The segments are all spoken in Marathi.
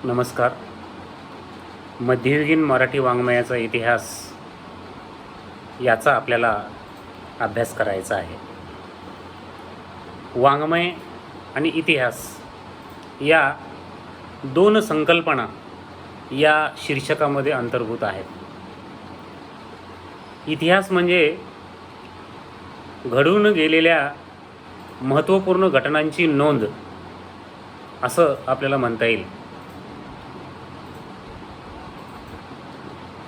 नमस्कार. मध्ययुगीन मराठी वाङ्मयाचा इतिहास याचा आपल्याला अभ्यास करायचा आहे. वाङ्मय आणि इतिहास या दोन संकल्पना या शीर्षकामध्ये अंतर्भूत आहेत. इतिहास म्हणजे घडून गेलेल्या महत्त्वपूर्ण घटनांची नोंद असं आपल्याला म्हणता येईल.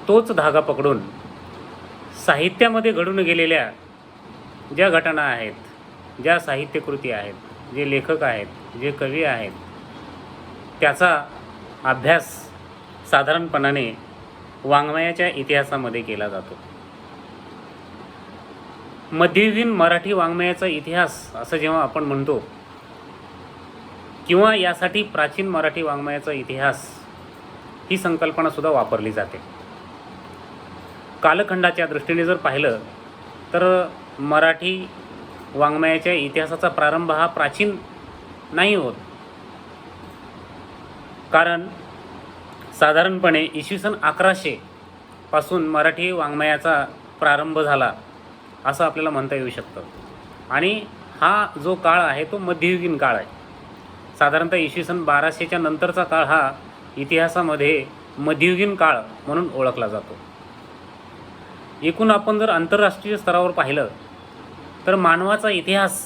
तोच धागा पकडून साहित्यामध्ये घडून गेलेल्या ज्या घटना आहेत, ज्या साहित्यकृती आहेत, जे लेखक आहेत, जे कवी आहेत, त्याचा अभ्यास साधारणपणाने वाङ्मयाच्या इतिहासामध्ये केला जातो. मध्ययुगीन मराठी वाङ्मयाचा इतिहास असं जेव्हा आपण म्हणतो किंवा यासाठी प्राचीन मराठी वाङ्मयाचा इतिहास ही संकल्पनासुद्धा वापरली जाते. कालखंडाच्या दृष्टीने जर पाहिलं तर मराठी वाङ्मयाच्या इतिहासाचा प्रारंभ हा प्राचीन नाही होत. कारण साधारणपणे इसवी सन 1100 पासून मराठी वाङ्मयाचा प्रारंभ झाला असं आपल्याला म्हणता येऊ शकतं. आणि हा जो काळ आहे तो मध्ययुगीन काळ आहे. साधारणतः इसवी सन 1200च्या नंतरचा काळ हा इतिहासामध्ये मध्ययुगीन काळ म्हणून ओळखला जातो. एकूण आपण जर आंतरराष्ट्रीय स्तरावर पाहिलं तर मानवाचा इतिहास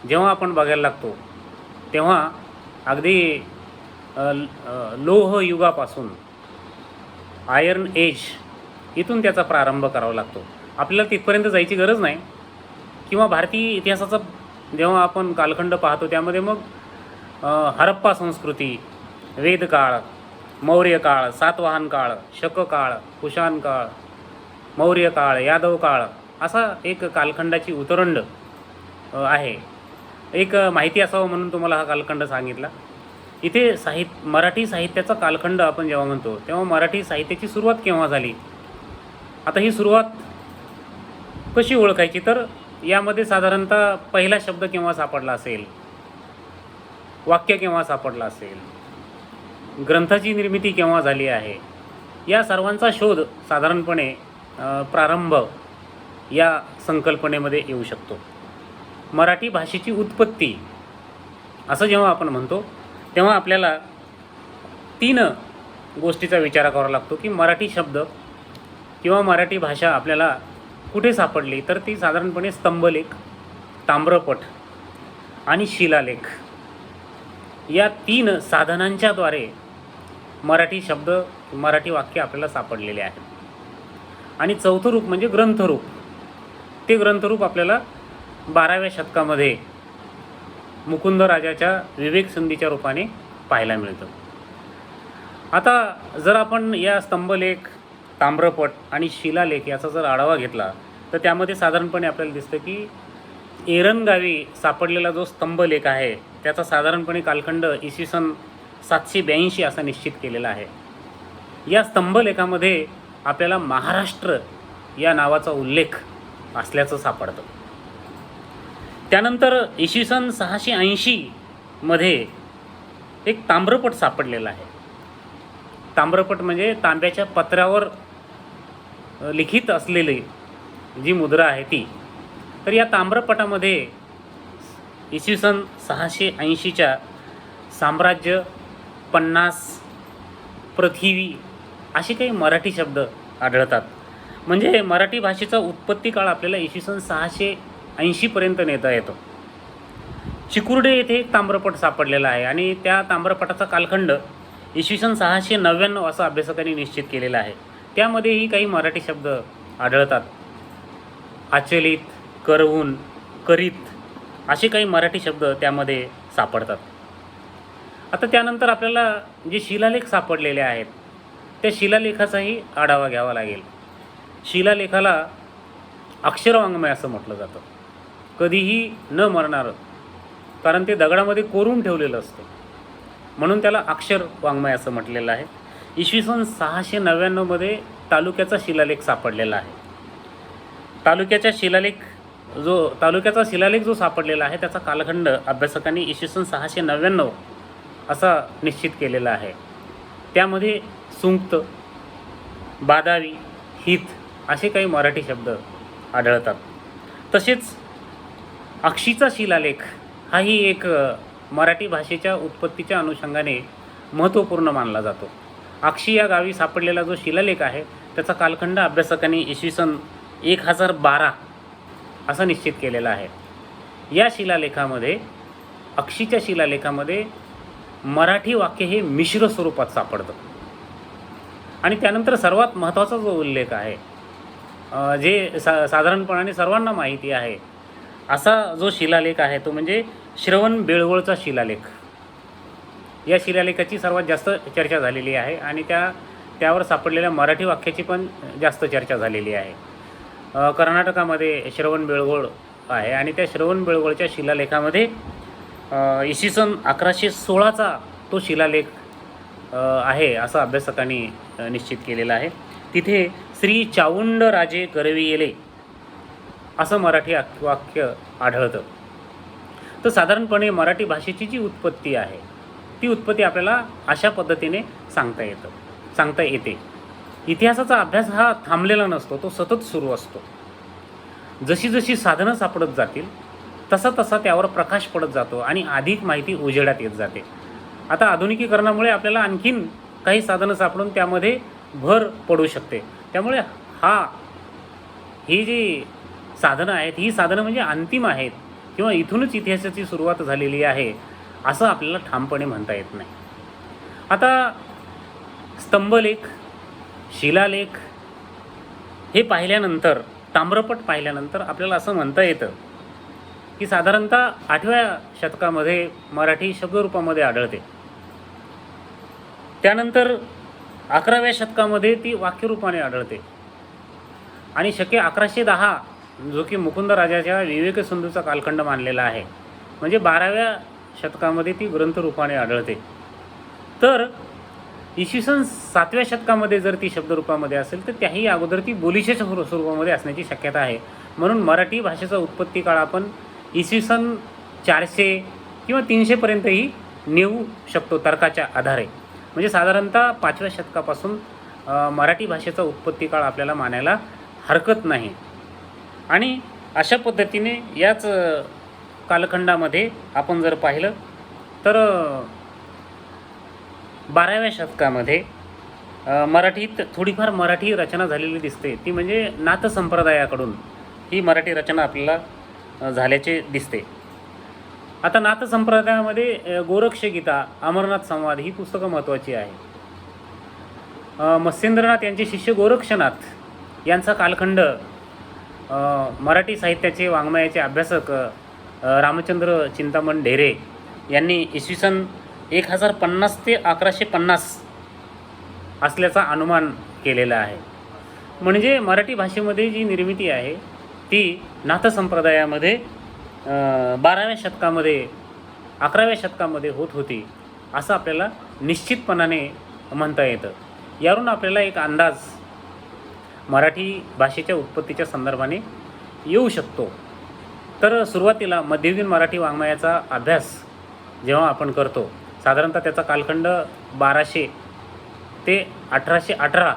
जेव्हा आपण बघायला लागतो तेव्हा अगदी लोह युगापासून आयर्न एज इथून त्याचा प्रारंभ करावा लागतो. आपल्याला तिथपर्यंत जायची गरज नाही. किंवा भारतीय इतिहासाचा जेव्हा आपण कालखंड पाहतो त्यामध्ये मग हरप्पा संस्कृती, वेदकाळ, मौर्य काळ, सातवाहन काळ, शक काळ, कुशाण काळ, मौर्य काळ, यादव काळ असा एक कालखंडाची उतरंड आहे. एक माहिती असावं म्हणून तुम्हाला हा कालखंड सांगितला. इथे मराठी साहित्याचा कालखंड आपण जेव्हा म्हणतो तेव्हा मराठी साहित्याची सुरुवात केव्हा झाली, आता ही सुरुवात कशी ओळखायची, तर यामध्ये साधारणतः पहिला शब्द केव्हा सापडला असेल, वाक्य केव्हा सापडला असेल, ग्रंथाची निर्मिती केव्हा झाली आहे, या सर्वांचा शोध साधारणपणे प्रारंभ या संकल्पनेमध्ये येऊ शकतो. मराठी भाषेची उत्पत्ती असं जेव्हा आपण म्हणतो तेव्हा आपल्याला 3 गोष्टीचा विचार करावा लागतो की मराठी शब्द किंवा मराठी भाषा आपल्याला कुठे सापडली, तर ती साधारणपणे स्तंभलेख, ताम्रपट आणि शिलालेख या 3 साधनांच्याद्वारे मराठी शब्द, मराठी वाक्य आपल्याला सापडलेले आहेत. आणि चौथं रूप म्हणजे ग्रंथरूप. ते ग्रंथरूप आपल्याला 12व्या शतकामध्ये मुकुंदराजाच्या विवेक संधीच्या रूपाने पाहायला मिळतं. आता जर आपण या स्तंभलेख, ताम्रपट आणि शिलालेख याचा जर आढावा घेतला तर त्यामध्ये साधारणपणे आपल्याला दिसतं की एरनगावी सापडलेला जो स्तंभलेख आहे त्याचा साधारणपणे कालखंड इसवी सन 782 असा निश्चित केलेला आहे. या स्तंभलेखामध्ये आपल्याला महाराष्ट्र या नावाचा उल्लेख असल्याचं सापडतं. त्यानंतर इसवी सन 680 मध्ये एक ताम्रपट सापडलेला आहे. ताम्रपट म्हणजे तांब्याच्या पत्र्यावर लिखित असलेली जी मुद्रा आहे ती. तर या ताम्रपटामध्ये इसवी सन 680च्या साम्राज्य, 50, पृथ्वी असे काही मराठी शब्द आढळतात. म्हणजे मराठी भाषेचा उत्पत्ती काळ आपल्याला इसवी सन 680पर्यंत नेता येतो. चिकुर्डे येथे एक ताम्रपट सापडलेला आहे आणि त्या ताम्रपटाचा कालखंड इसवी सन 699 असा अभ्यासकांनी निश्चित केलेला आहे. त्यामध्येही काही मराठी शब्द आढळतात. आचलित, करवून, करीत असे काही मराठी शब्द त्यामध्ये सापडतात. आता त्यानंतर आपल्याला जे शिलालेख सापडलेले आहेत त्या शिलालेखाचाही आढावा घ्यावा लागेल. शिलालेखाला अक्षरवाङ्मय असं म्हटलं जातं. कधीही न मरणारं, कारण ते दगडामध्ये कोरून ठेवलेलं असतं म्हणून त्याला अक्षर वाङ्मय असं म्हटलेलं आहे. इसवी सन 699मध्ये तालुक्याचा शिलालेख सापडलेला आहे. तालुक्याचा शिलालेख जो सापडलेला आहे त्याचा कालखंड अभ्यासकांनी इसवी सन 699 असा निश्चित केलेला आहे. त्यामध्ये सुंक्त, बादावी, हित असे काही मराठी शब्द आढळतात. तसेच अक्षीचा शिलालेख हाही एक मराठी भाषेच्या उत्पत्तीच्या अनुषंगाने महत्त्वपूर्ण मानला जातो. अक्षी या गावी सापडलेला जो शिलालेख आहे त्याचा कालखंड अभ्यासकांनी इसवी सन 1012 असा निश्चित केलेला आहे. या शिलालेखामध्ये, अक्षीच्या शिलालेखामध्ये मराठी वाक्य हे मिश्र स्वरूपात सापडतं. आणि त्यानंतर सर्वात महत्त्वाचा जो उल्लेख आहे, जे साधारणपणाने सर्वांना माहिती आहे असा जो शिलालेख आहे तो म्हणजे श्रवण बेळगोळचा शिलालेख. या शिलालेखाची सर्वात जास्त चर्चा झालेली आहे आणि त्यावर सापडलेल्या मराठी वाक्याची पण जास्त चर्चा झालेली आहे. कर्नाटकामध्ये श्रवण बेळगोळ आहे आणि त्या श्रवण बेळगोळच्या शिलालेखामध्ये इसवी सन 1116चा तो शिलालेख आहे असं अभ्यासकांनी निश्चित केलेलं आहे. तिथे श्री चावुंडराजे करवियेले असं मराठी वाक्य आढळतं. तर साधारणपणे मराठी भाषेची जी उत्पत्ती आहे ती उत्पत्ती आपल्याला अशा पद्धतीने सांगता येते. इतिहासाचा अभ्यास हा थांबलेला नसतो, तो सतत सुरू असतो. जशी जशी साधनं सापडत जातील तसा तसा त्यावर प्रकाश पडत जातो आणि अधिक माहिती उजेडात येत जाते. आता आधुनिकीकरणामुळे आपल्याला आणखीन काही साधनं सापडून त्यामध्ये भर पडू शकते. त्यामुळे ही जी साधनं आहेत ही साधनं म्हणजे अंतिम आहेत किंवा इथूनच इतिहासाची सुरुवात झालेली आहे असं आपल्याला ठामपणे म्हणता येत नाही. आता स्तंभलेख, शिलालेख हे पाहिल्यानंतर, ताम्रपट पाहिल्यानंतर आपल्याला असं म्हणता येतं की साधारणतः 8व्या शतकामध्ये मराठी शब्दरूपामध्ये आढळते. त्यानंतर 11व्या शतकामध्ये ती वाक्यरूपाने आढळते आणि शके 1110 जो की मुकुंदराजाच्या विवेकसिंधूचा कालखंड मानलेला आहे, म्हणजे 12व्या शतकामध्ये ती ग्रंथरूपाने आढळते. तर इसवी सन 7व्या शतकामध्ये जर ती शब्दरूपामध्ये असेल तर त्याही अगोदर ती बोलीच्या स्वरूपामध्ये असण्याची शक्यता आहे. म्हणून मराठी भाषेचा उत्पत्ती काळ आपण इसवी सन 400 किंवा 300पर्यंतही नेऊ शकतो तर्काच्या आधारे. म्हणजे साधारणतः 5व्या शतकापासून मराठी भाषेचा उत्पत्ती काळ आपल्याला मानायला हरकत नाही. आणि अशा पद्धतीने याच कालखंडामध्ये आपण जर पाहिलं तर 12व्या शतकामध्ये मराठीत थोडीफार मराठी रचना झालेली दिसते. ती म्हणजे नाथ संप्रदायाकडून ही मराठी रचना आपल्याला झाल्याचे दिसते. आता नाथ संप्रदायामध्ये गोरक्षगीता, अमरनाथ संवाद ही पुस्तकं महत्त्वाची आहे. मत्स्येंद्रनाथ यांचे शिष्य गोरक्षनाथ यांचा कालखंड मराठी साहित्याचे वाङ्मयाचे अभ्यासक रामचंद्र चिंतामण ढेरे यांनी इसवी सन 1050 ते 1150 असल्याचा अनुमान केलेला आहे. म्हणजे मराठी भाषेमध्ये जी निर्मिती आहे ती नाथ संप्रदायामध्ये 12व्या शतकामध्ये 11व्या शतकामध्ये होत होती असं आपल्याला निश्चितपणाने म्हणता येतं. यावरून आपल्याला एक अंदाज मराठी भाषेच्या उत्पत्तीच्या संदर्भाने येऊ शकतो. तर सुरुवातीला मध्ययुगीन मराठी वाङ्मयाचा अभ्यास जेव्हा आपण करतो, साधारणतः त्याचा कालखंड 1200 ते 1818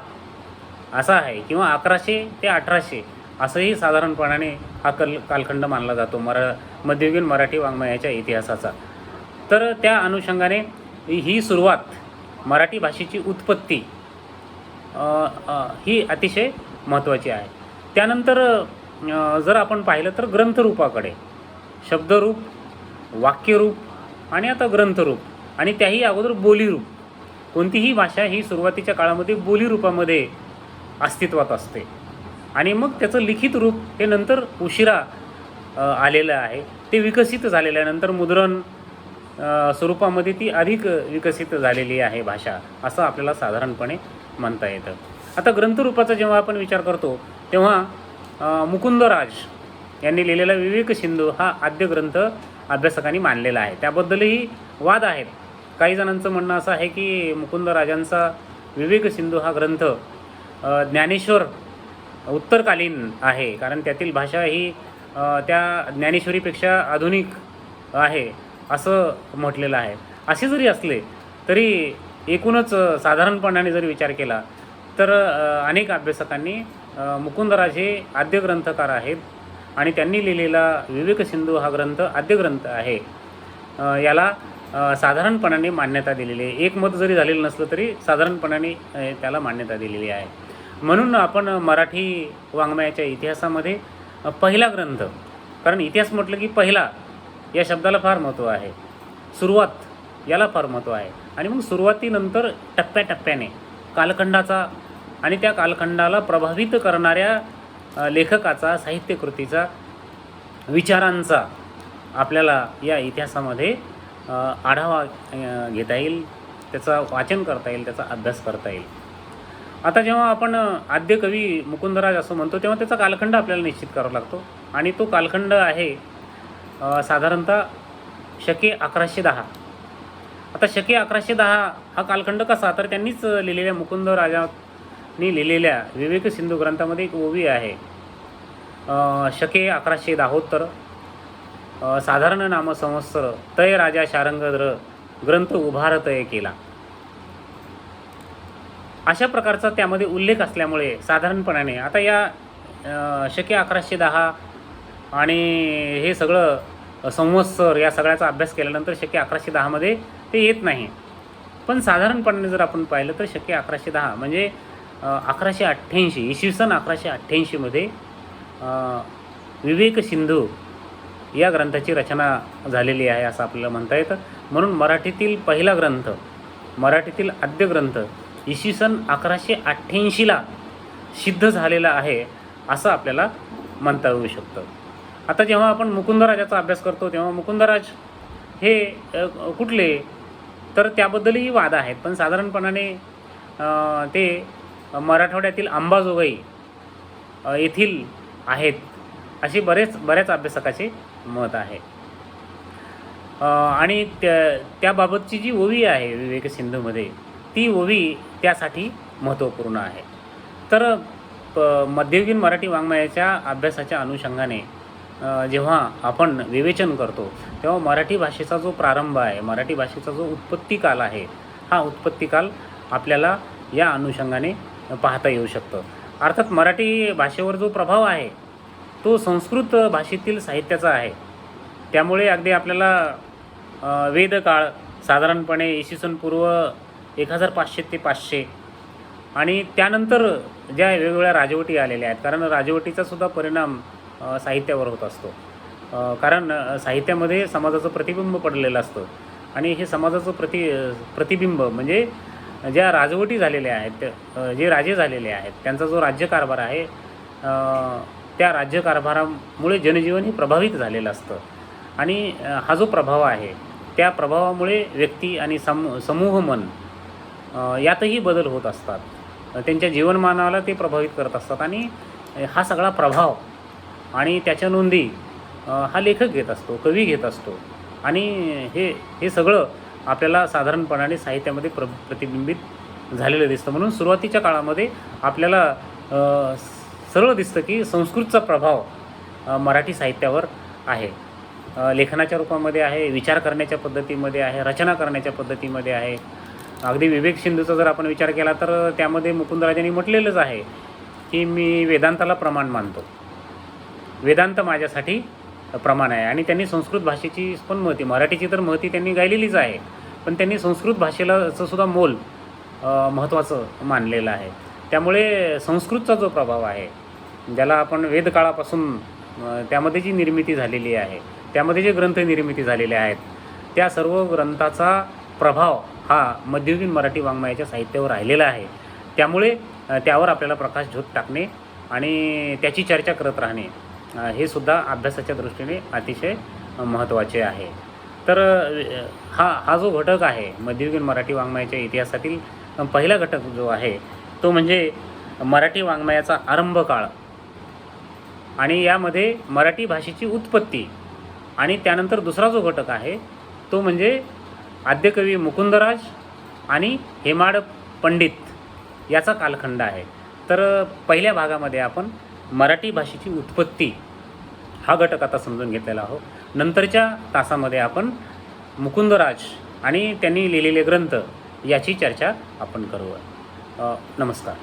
असा आहे किंवा 1100 ते 1800 असंही साधारणपणाने हा कालखंड मानला जातो मध्ययुगीन मराठी वाङ्मयाच्या इतिहासाचा. तर त्या अनुषंगाने ही सुरुवात मराठी भाषेची उत्पत्ती ही अतिशय महत्त्वाची आहे. त्यानंतर जर आपण पाहिलं तर ग्रंथरूपाकडे, शब्दरूप, वाक्यरूप आणि आता ग्रंथरूप आणि त्याही अगोदर बोलीरूप. कोणतीही भाषा ही सुरुवातीच्या काळामध्ये बोलीरूपामध्ये अस्तित्वात असते आणि मग त्याचं लिखित रूप हे नंतर उशिरा आलेलं आहे. ते विकसित झालेल्यानंतर मुद्रण स्वरूपामध्ये ती अधिक विकसित झालेली आहे भाषा असं आपल्याला साधारणपणे म्हणता येतं. आता ग्रंथरूपाचा जेव्हा आपण विचार करतो तेव्हा मुकुंदराज यांनी लिहिलेला विवेकसिंधू हा आद्य ग्रंथ अभ्यासकांनी मानलेला आहे. त्याबद्दलही वाद आहेत. काही जणांचं म्हणणं असं आहे की मुकुंदराजांचा विवेकसिंधू हा ग्रंथ ज्ञानेश्वर उत्तरकालीन आहे, कारण त्यातील भाषा ही त्या ज्ञानेश्वरीपेक्षा आधुनिक आहे असं म्हटलेलं आहे. असे जरी असले तरी एकूणच साधारणपणाने जर विचार केला तर अनेक अभ्यासकांनी मुकुंदराज हे आद्य ग्रंथकार आहेत आणि त्यांनी लिहिलेला विवेकसिंधू हा ग्रंथ आद्य ग्रंथ आहे. याला साधारणपणाने मान्यता दिलेली आहे. एकमत जरी झालेलं नसलं तरी साधारणपणाने त्याला मान्यता दिलेली आहे. म्हणून आपण मराठी वाङ्मयाच्या इतिहासामध्ये पहिला ग्रंथ, कारण इतिहास म्हटलं की पहिला या शब्दाला फार महत्त्व आहे, सुरुवात याला फार महत्त्व आहे. आणि मग सुरुवातीनंतर टप्प्याटप्प्याने कालखंडाचा आणि त्या कालखंडाला प्रभावित करणाऱ्या लेखकाचा, साहित्यकृतीचा, विचारांचा आपल्याला या इतिहासामध्ये आढावा घेता येईल, त्याचं वाचन करता येईल, त्याचा अभ्यास करता येईल. आता जेव्हा आपण आद्य कवी मुकुंदराज असं म्हणतो तेव्हा त्याचा कालखंड आपल्याला निश्चित करावा लागतो आणि तो कालखंड आहे साधारणतः शके 1110. आता शके 1110 हा कालखंड कसा, तर त्यांनीच लिहिलेल्या मुकुंदराजांनी लिहिलेल्या विवेकसिंधू ग्रंथामध्ये एक ओवी आहे, शके 1172 साधारण नाम संवत्सर तय राजा शारंगधर ग्रंथ उभारतय केला. अशा प्रकारचा त्यामध्ये उल्लेख असल्यामुळे साधारणपणाने आता या शके 1110 आणि हे सगळं संवत्सर या सगळ्याचा अभ्यास केल्यानंतर शके 1110मध्ये ते येत नाही. पण साधारणपणाने जर आपण पाहिलं तर शके 1110 म्हणजे 1188 इसवी सन 1188मध्ये विवेकसिंधू या ग्रंथाची रचना झालेली आहे असं आपल्याला म्हणता येतं. म्हणून मराठीतील पहिला ग्रंथ, मराठीतील आद्य ग्रंथ इसवी सन 1188ला सिद्ध झालेला आहे असं आपल्याला म्हणता येऊ शकतं. आता जेव्हा आपण मुकुंदराजाचा अभ्यास करतो तेव्हा मुकुंदराज हे कुठले, तर त्याबद्दलही वाद आहेत. पण साधारणपणाने ते मराठवाड्यातील अंबाजोगाई येथील आहेत असे बऱ्याच अभ्यासकाचे मत आहे. आणि त्याबाबतची जी ओवी आहे विवेकसिंधूमध्ये ती ओवी त्यासाठी महत्त्वपूर्ण आहे. तर मध्ययुगीन मराठी वाङ्मयाच्या अभ्यासाच्या अनुषंगाने जेव्हा आपण विवेचन करतो तेव्हा मराठी भाषेचा जो प्रारंभ आहे, मराठी भाषेचा जो उत्पत्तिकाल आहे, हा उत्पत्तिकाल आपल्याला या अनुषंगाने पाहता येऊ शकतं. अर्थात मराठी भाषेवर जो प्रभाव आहे तो संस्कृत भाषेतील साहित्याचा आहे. त्यामुळे अगदी आपल्याला वेदकाळ साधारणपणे इसवी सन पूर्व 1500 ते 500 आणि त्यानंतर ज्या वेगवेगळ्या राजवटी आलेल्या आहेत, कारण राजवटीचा सुद्धा परिणाम साहित्यावर होत असतो. कारण साहित्यामध्ये समाजाचं प्रतिबिंब पडलेलं असतं आणि हे समाजाचं प्रतिबिंब म्हणजे ज्या राजवटी झालेल्या आहेत, जे राजे झालेले आहेत, त्यांचा जो राज्यकारभार आहे, त्या राज्यकारभारामुळे जनजीवन हे प्रभावित झालेलं असतं. आणि हा जो प्रभाव आहे त्या प्रभावामुळे व्यक्ती आणि समूह मन यातही बदल होत असतात. त्यांच्या जीवनमानाला ते प्रभावित करत असतात आणि हा सगळा प्रभाव आणि त्याच्या नोंदी हा लेखक घेत असतो, कवी घेत असतो. आणि हे सगळं आपल्याला साधारणपणाने साहित्यामध्ये प्रतिबिंबित झालेलं दिसतं. म्हणून सुरुवातीच्या काळामध्ये आपल्याला सरळ दिसतं की संस्कृतचा प्रभाव मराठी साहित्यावर आहे, लेखनाच्या रूपामध्ये आहे, विचार करण्याच्या पद्धतीमध्ये आहे, रचना करण्याच्या पद्धतीमध्ये आहे. अगदी विवेकसिंधूचा जर आपण विचार केला तर त्यामध्ये मुकुंदराजांनी म्हटलेलंच आहे की मी वेदांताला प्रमाण मानतो, वेदांत माझ्यासाठी प्रमाण आहे. आणि त्यांनी संस्कृत भाषेची पण महती, मराठीची तर महती त्यांनी गायलेलीच आहे, पण त्यांनी संस्कृत भाषेलाचं सुद्धा मोल महत्त्वाचं मानलेलं आहे. त्यामुळे संस्कृतचा जो प्रभाव आहे, ज्याला आपण वेदकाळापासून त्यामध्ये जी निर्मिती झालेली आहे, त्यामध्ये जे ग्रंथ निर्मिती झालेले आहेत, त्या सर्व ग्रंथाचा प्रभाव हा मध्ययुगीन मराठी वाङ्मयाच्या साहित्यावर राहिलेला आहे. त्यामुळे त्यावर आपल्याला प्रकाशझोत टाकणे आणि त्याची चर्चा करत राहणे हे सुद्धा अभ्यासाच्या दृष्टीने अतिशय महत्त्वाचे आहे. तर हा जो घटक आहे मध्ययुगीन मराठी वाङ्मयाच्या इतिहासातील पहिला घटक जो आहे तो म्हणजे मराठी वाङ्मयाचा आरंभकाळ आणि यामध्ये मराठी भाषेची उत्पत्ती. आणि त्यानंतर दुसरा जो घटक आहे तो म्हणजे आद्यकवी मुकुंदराज आणि हेमाड पंडित याचा कालखंड आहे. तर पहिल्या भागामध्ये आपण मराठी भाषेची उत्पत्ती हा घटक आता समजून घेतलेला आहोत. नंतरच्या तासामध्ये आपण मुकुंदराज आणि त्यांनी लिहिलेले ग्रंथ याची चर्चा आपण करूया. नमस्कार.